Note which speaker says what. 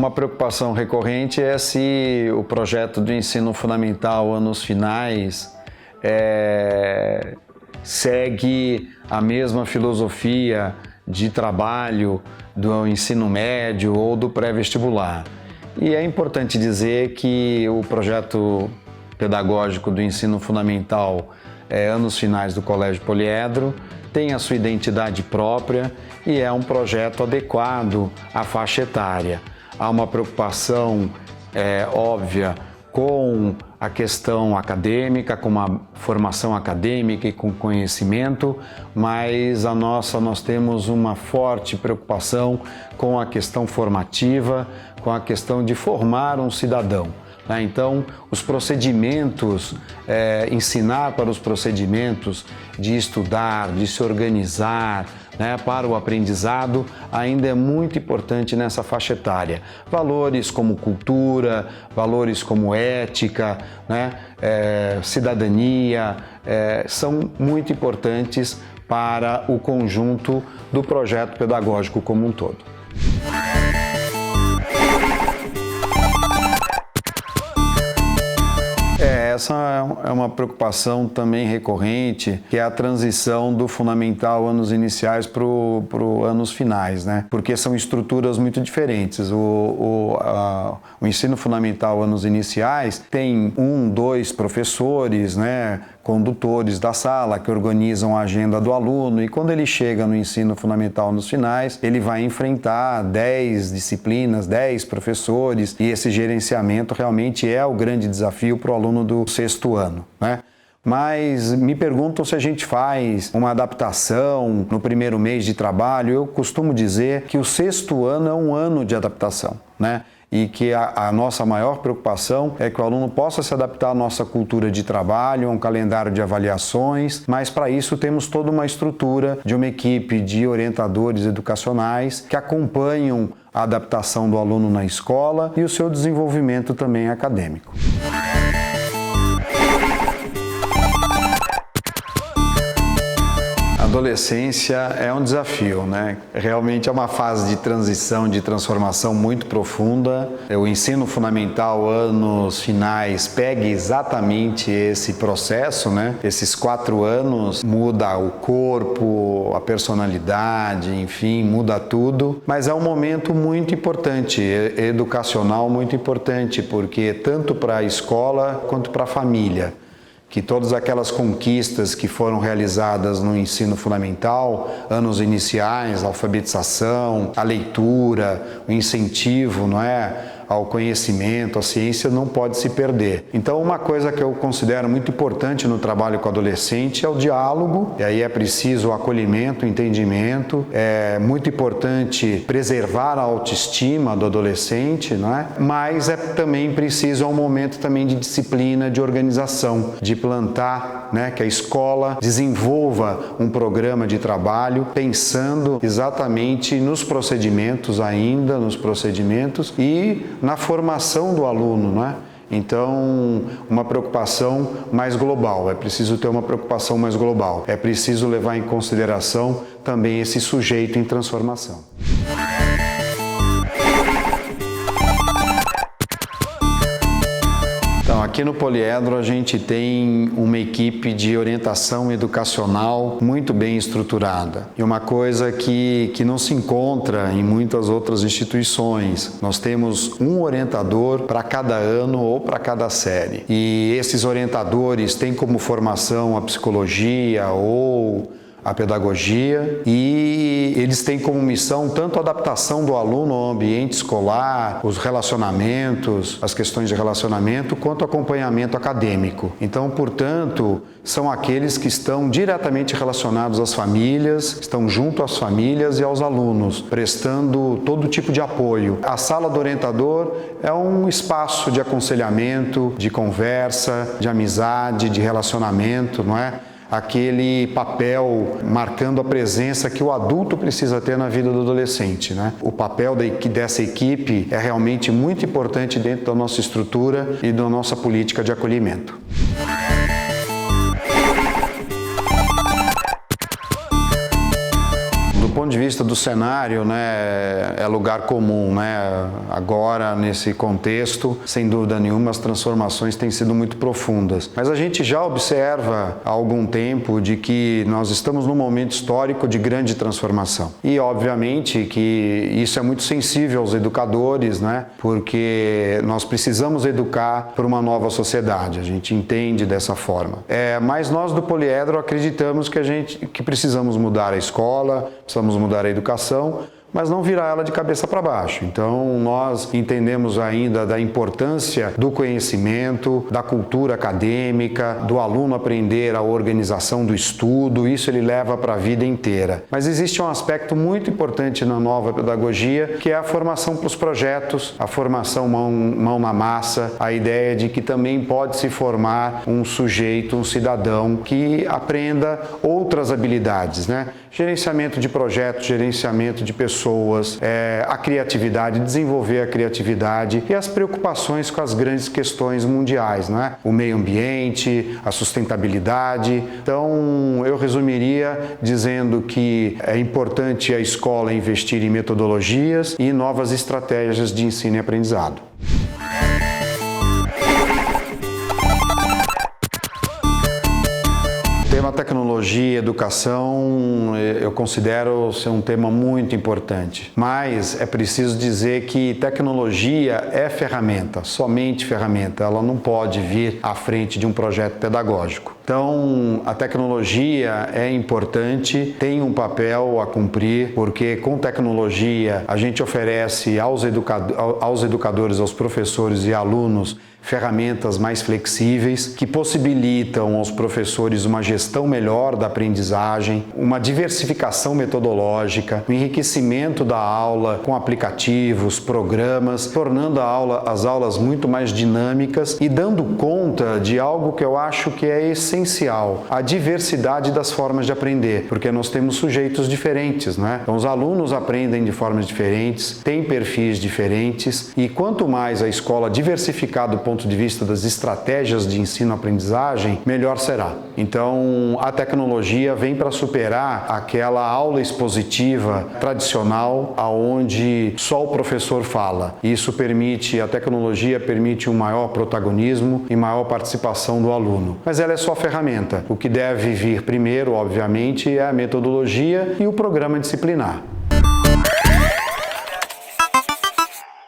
Speaker 1: Uma preocupação recorrente é se o projeto do ensino fundamental anos finais segue a mesma filosofia de trabalho do ensino médio ou do pré-vestibular. E é importante dizer que o projeto pedagógico do ensino fundamental anos finais do Colégio Poliedro tem a sua identidade própria e é um projeto adequado à faixa etária. Há uma preocupação óbvia com a questão acadêmica, com uma formação acadêmica e com conhecimento, mas nós temos uma forte preocupação com a questão formativa, com a questão de formar um cidadão. Então, os procedimentos, ensinar para os procedimentos de estudar, de se organizar, para o aprendizado, ainda é muito importante nessa faixa etária. Valores como cultura, valores como ética, cidadania, são muito importantes para o conjunto do projeto pedagógico como um todo. Essa é uma preocupação também recorrente, que é a transição do fundamental anos iniciais para o anos finais, Porque são estruturas muito diferentes. O ensino fundamental anos iniciais tem 1, 2 professores, condutores da sala que organizam a agenda do aluno, e quando ele chega no ensino fundamental nos finais, ele vai enfrentar 10 disciplinas, 10 professores, e esse gerenciamento realmente é o grande desafio para o aluno do 6º ano, Mas me perguntam se a gente faz uma adaptação no primeiro mês de trabalho. Eu costumo dizer que o 6º ano é um ano de adaptação, E que a nossa maior preocupação é que o aluno possa se adaptar à nossa cultura de trabalho, a um calendário de avaliações, mas para isso temos toda uma estrutura de uma equipe de orientadores educacionais que acompanham a adaptação do aluno na escola e o seu desenvolvimento também acadêmico. A adolescência é um desafio, Realmente é uma fase de transição, de transformação muito profunda. O ensino fundamental, anos finais, pega exatamente esse processo, Esses 4 anos muda o corpo, a personalidade, enfim, muda tudo. Mas é um momento muito importante, educacional muito importante, porque tanto para a escola quanto para a família, que todas aquelas conquistas que foram realizadas no ensino fundamental, anos iniciais, a alfabetização, a leitura, o incentivo, ao conhecimento, à ciência, não pode se perder. Então, uma coisa que eu considero muito importante no trabalho com o adolescente é o diálogo, e aí é preciso o acolhimento, o entendimento, é muito importante preservar a autoestima do adolescente, Mas é também preciso um momento também de disciplina, de organização, de plantar, que a escola desenvolva um programa de trabalho pensando exatamente nos procedimentos e na formação do aluno, Então, uma preocupação mais global, é preciso ter uma preocupação mais global, é preciso levar em consideração também esse sujeito em transformação. Então, aqui no Poliedro a gente tem uma equipe de orientação educacional muito bem estruturada. E uma coisa que não se encontra em muitas outras instituições. Nós temos um orientador para cada ano ou para cada série. E esses orientadores têm como formação a psicologia ou a pedagogia, e eles têm como missão tanto a adaptação do aluno ao ambiente escolar, os relacionamentos, as questões de relacionamento, quanto o acompanhamento acadêmico. Então, portanto, são aqueles que estão diretamente relacionados às famílias, estão junto às famílias e aos alunos, prestando todo tipo de apoio. A sala do orientador é um espaço de aconselhamento, de conversa, de amizade, de relacionamento, aquele papel marcando a presença que o adulto precisa ter na vida do adolescente, O papel dessa equipe é realmente muito importante dentro da nossa estrutura e da nossa política de acolhimento. ponto de vista do cenário, né, é lugar comum, né? Agora, nesse contexto, sem dúvida nenhuma, as transformações têm sido muito profundas. Mas a gente já observa há algum tempo de que nós estamos num momento histórico de grande transformação. E, obviamente, que isso é muito sensível aos educadores, né? Porque nós precisamos educar para uma nova sociedade. A gente entende dessa forma. Mas nós do Poliedro acreditamos que precisamos mudar a escola, precisamos mudar a educação, mas não virar ela de cabeça para baixo. Então, nós entendemos ainda da importância do conhecimento, da cultura acadêmica, do aluno aprender a organização do estudo, isso ele leva para a vida inteira. Mas existe um aspecto muito importante na nova pedagogia, que é a formação para os projetos, a formação mão na massa, a ideia de que também pode se formar um sujeito, um cidadão que aprenda outras habilidades, né? Gerenciamento de projetos, gerenciamento de pessoas, a criatividade, desenvolver a criatividade e as preocupações com as grandes questões mundiais, né? O meio ambiente, a sustentabilidade. Então, eu resumiria dizendo que é importante a escola investir em metodologias e novas estratégias de ensino e aprendizado. O tema tecnologia e educação eu considero ser um tema muito importante, mas é preciso dizer que tecnologia é ferramenta, somente ferramenta, ela não pode vir à frente de um projeto pedagógico. Então, a tecnologia é importante, tem um papel a cumprir, porque com tecnologia a gente oferece aos educadores, aos professores e alunos ferramentas mais flexíveis que possibilitam aos professores uma gestão melhor da aprendizagem, uma diversificação metodológica, o enriquecimento da aula com aplicativos, programas, tornando as aulas muito mais dinâmicas e dando conta de algo que eu acho que é essencial, a diversidade das formas de aprender, porque nós temos sujeitos diferentes, né? Então os alunos aprendem de formas diferentes, têm perfis diferentes e quanto mais a escola diversificar do ponto de vista das estratégias de ensino-aprendizagem, melhor será. Então, a tecnologia vem para superar aquela aula expositiva tradicional, aonde só o professor fala. Isso a tecnologia permite um maior protagonismo e maior participação do aluno. Mas ela é só ferramenta. O que deve vir primeiro, obviamente, é a metodologia e o programa disciplinar.